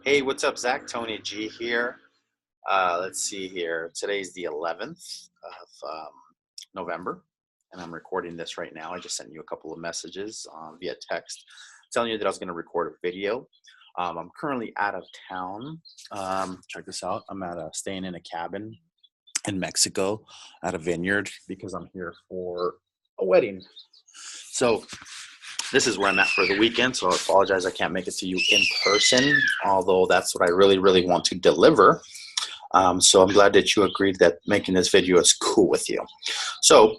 Hey, what's up, Zach? Tony G here. Let's see here. Today's the 11th of November, and I'm recording this right now. I just sent you a couple of messages via text telling you that I was going to record a video. I'm currently out of town. Check this out. I'm staying in a cabin in Mexico at a vineyard because I'm here for a wedding. So this is where I'm at for the weekend, so I apologize I can't make it to you in person, although that's what I really, really want to deliver. So I'm glad that you agreed that making this video is cool with you. So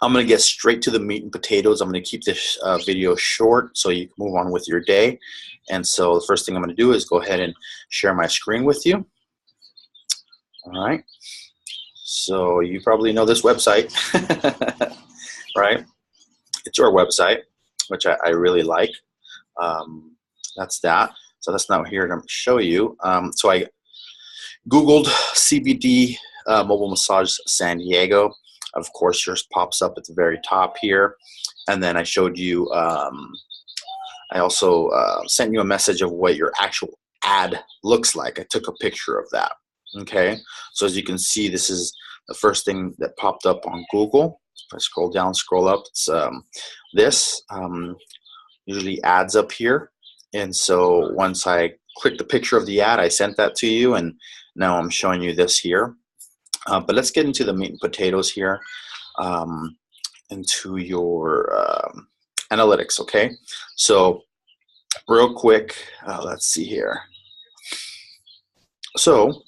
I'm going to get straight to the meat and potatoes. I'm going to keep this video short so you can move on with your day. And so the first thing I'm going to do is go ahead and share my screen with you. All right. So you probably know this website, right? It's your website, which I really like. That's that. So that's not here to show you. So I Googled CBD mobile massage San Diego. Of course, yours pops up at the very top here. And then I showed you, I also sent you a message of what your actual ad looks like. I took a picture of that. Okay. So as you can see, this is the first thing that popped up on Google. If I scroll down, scroll up, it's this. Usually ads up here. And so once I click the picture of the ad, I sent that to you, and now I'm showing you this here. But let's get into the meat and potatoes here, into your analytics, okay? So real quick, let's see here. So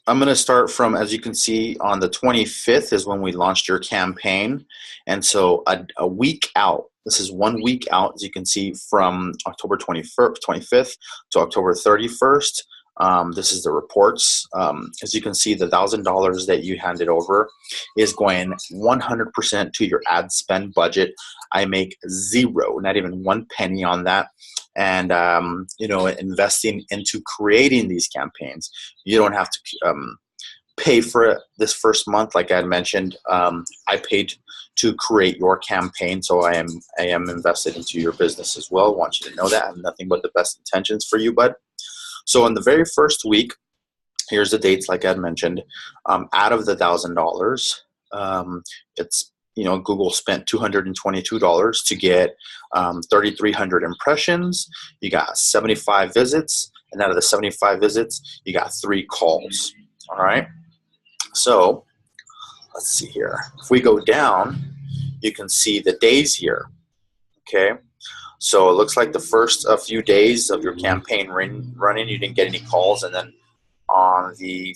I'm going to start from, as you can see, on the 25th is when we launched your campaign. And so a week out, this is 1 week out, as you can see, from October 25th to October 31st. This is the reports. As you can see, the $1,000 that you handed over is going 100% to your ad spend budget. I make zero, not even 1 penny on that. And you know, investing into creating these campaigns, you don't have to pay for it this first month. Like I had mentioned, I paid to create your campaign, so I am invested into your business as well. I want you to know that I have nothing but the best intentions for you, bud. So in the very first week, here's the dates, like I had mentioned. Out of the $1,000, it's, you know, Google spent $222 to get 3,300 impressions. You got 75 visits, and out of the 75 visits, you got 3 calls. All right. So let's see here. If we go down, you can see the days here. Okay. So it looks like the first few days of your campaign running, you didn't get any calls, and then on the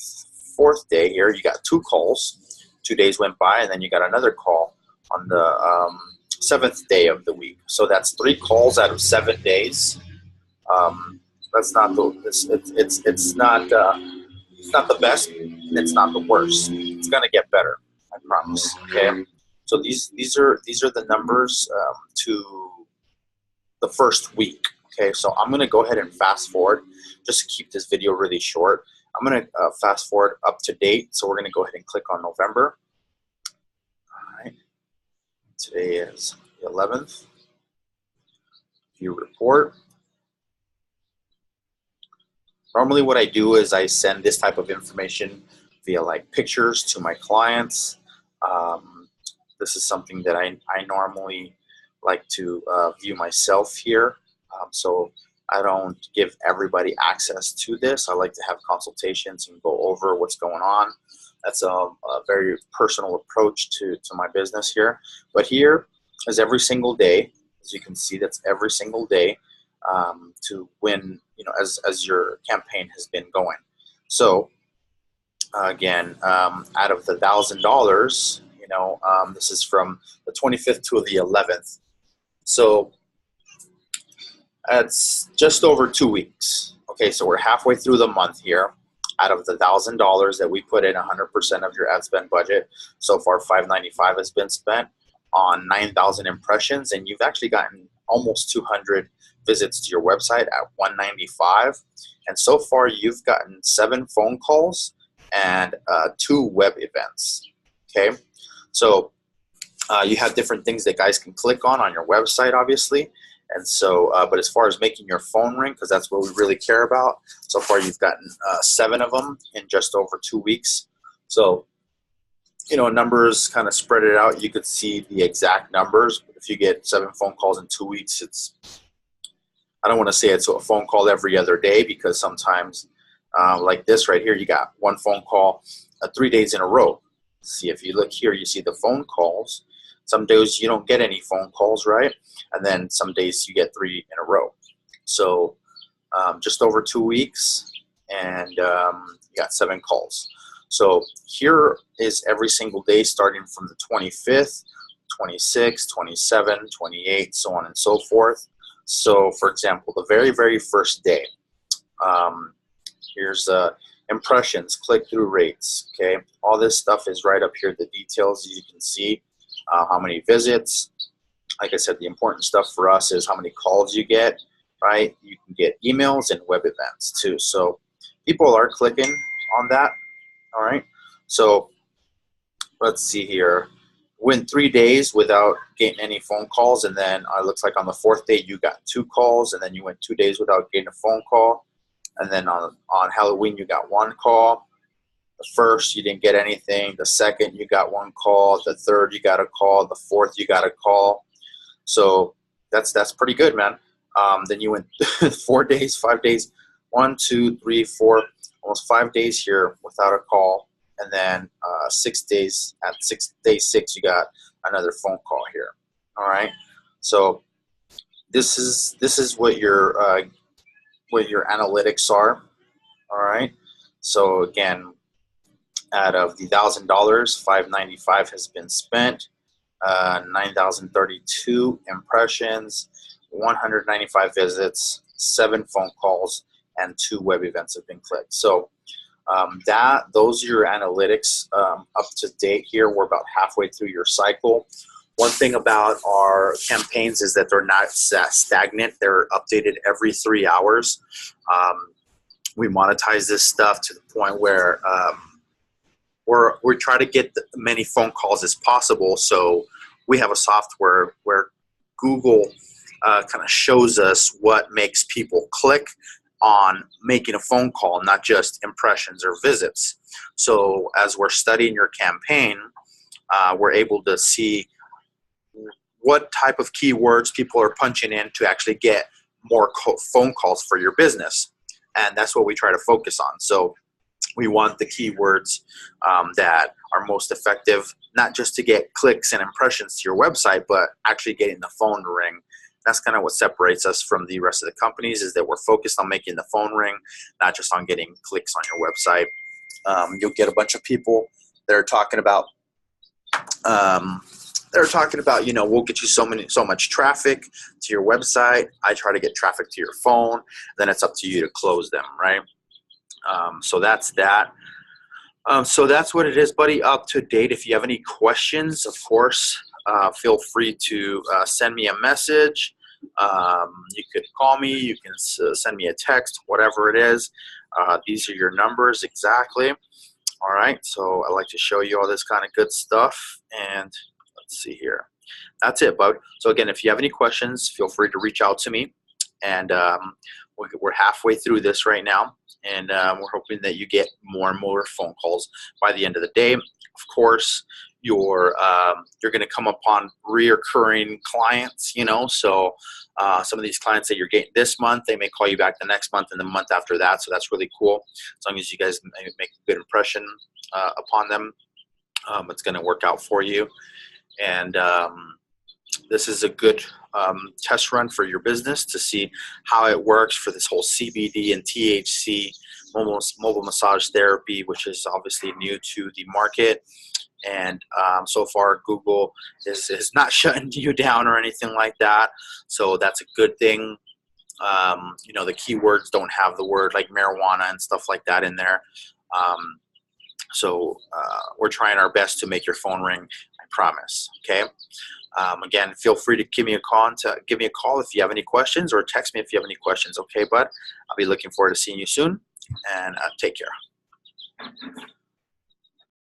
4th day here, you got 2 calls. 2 days went by, and then you got another call on the 7th day of the week. So that's 3 calls out of 7 days. That's not it's not the best, and it's not the worst. It's gonna get better, I promise. Okay. So these are the numbers to the first week. Okay, so I'm going to go ahead and fast forward just to keep this video really short. I'm going to fast forward up to date. So we're going to go ahead and click on November. All right. Today is the 11th. View report. Normally what I do is I send this type of information via like pictures to my clients. This is something that I normally like to view myself here. So I don't give everybody access to this. I like to have consultations and go over what's going on. That's a very personal approach to my business here. But here is every single day. As you can see, that's every single day to win, you know, as your campaign has been going. So again, out of the $1,000, you know, this is from the 25th to the 11th. So that's just over 2 weeks. Okay, so we're halfway through the month here. Out of the $1,000 that we put in, 100% of your ad spend budget, so far $595 has been spent on 9,000 impressions, and you've actually gotten almost 200 visits to your website at 195. And so far you've gotten 7 phone calls and 2 web events. Okay, so you have different things that guys can click on your website, obviously, And so, but as far as making your phone ring, because that's what we really care about, so far you've gotten 7 of them in just over 2 weeks. So, you know, numbers kind of spread it out. You could see the exact numbers. If you get 7 phone calls in 2 weeks, it's, I don't want to say it's a phone call every other day, because sometimes like this right here, you got 1 phone call 3 days in a row. See, if you look here, you see the phone calls. Some days you don't get any phone calls, right? And then some days you get 3 in a row. So just over 2 weeks, and you got 7 calls. So here is every single day starting from the 25th, 26th, 27th, 28th, so on and so forth. So for example, the very, very first day, here's impressions, click-through rates, okay? All this stuff is right up here, the details. You can see how many visits. Like I said, the important stuff for us is how many calls you get, right? You can get emails and web events too. So people are clicking on that, all right? So let's see here. Went 3 days without getting any phone calls, and then it looks like on the 4th day you got 2 calls, and then you went 2 days without getting a phone call. And then on Halloween, you got 1 call. The 1st, you didn't get anything. The 2nd, you got 1 call. The 3rd, you got a call. The 4th, you got a call. So that's pretty good, man. Then you went 4 days, 5 days, 1, 2, 3, 4, almost 5 days here without a call. And then 6 days, at day 6, you got another phone call here. All right. So this is what your analytics are. All right. So again, out of the $1,000, $595 has been spent. 9,032 impressions, 195 visits, 7 phone calls, and 2 web events have been clicked. So those are your analytics up to date here. We're about halfway through your cycle. One thing about our campaigns is that they're not stagnant. They're updated every 3 hours. We monetize this stuff to the point where we try to get as many phone calls as possible. So we have a software where Google kind of shows us what makes people click on making a phone call, not just impressions or visits. So as we're studying your campaign, we're able to see what type of keywords people are punching in to actually get more phone calls for your business. And that's what we try to focus on. So we want the keywords that are most effective, not just to get clicks and impressions to your website, but actually getting the phone to ring. That's kind of what separates us from the rest of the companies, is that we're focused on making the phone ring, not just on getting clicks on your website. You'll get a bunch of people that are talking about, you know, we'll get you so much traffic to your website. I try to get traffic to your phone. Then it's up to you to close them, right? So that's that. So that's what it is, buddy. Up to date. If you have any questions, of course, feel free to send me a message. You could call me. You can send me a text, whatever it is. These are your numbers exactly. All right. So I like to show you all this kind of good stuff. And let's see here. That's it, bud. So again, if you have any questions, feel free to reach out to me. And we're halfway through this right now. And we're hoping that you get more and more phone calls by the end of the day. Of course, you're going to come upon reoccurring clients, you know. So some of these clients that you're getting this month, they may call you back the next month and the month after that. So that's really cool. As long as you guys make a good impression upon them, it's going to work out for you. And this is a good test run for your business to see how it works for this whole CBD and THC mobile massage therapy, which is obviously new to the market. And so far, Google is not shutting you down or anything like that. So that's a good thing. You know, the keywords don't have the word like marijuana and stuff like that in there. So we're trying our best to make your phone ring, I promise. Okay. Again, feel free to give me a call if you have any questions, or text me if you have any questions. Okay, bud? I'll be looking forward to seeing you soon, and take care.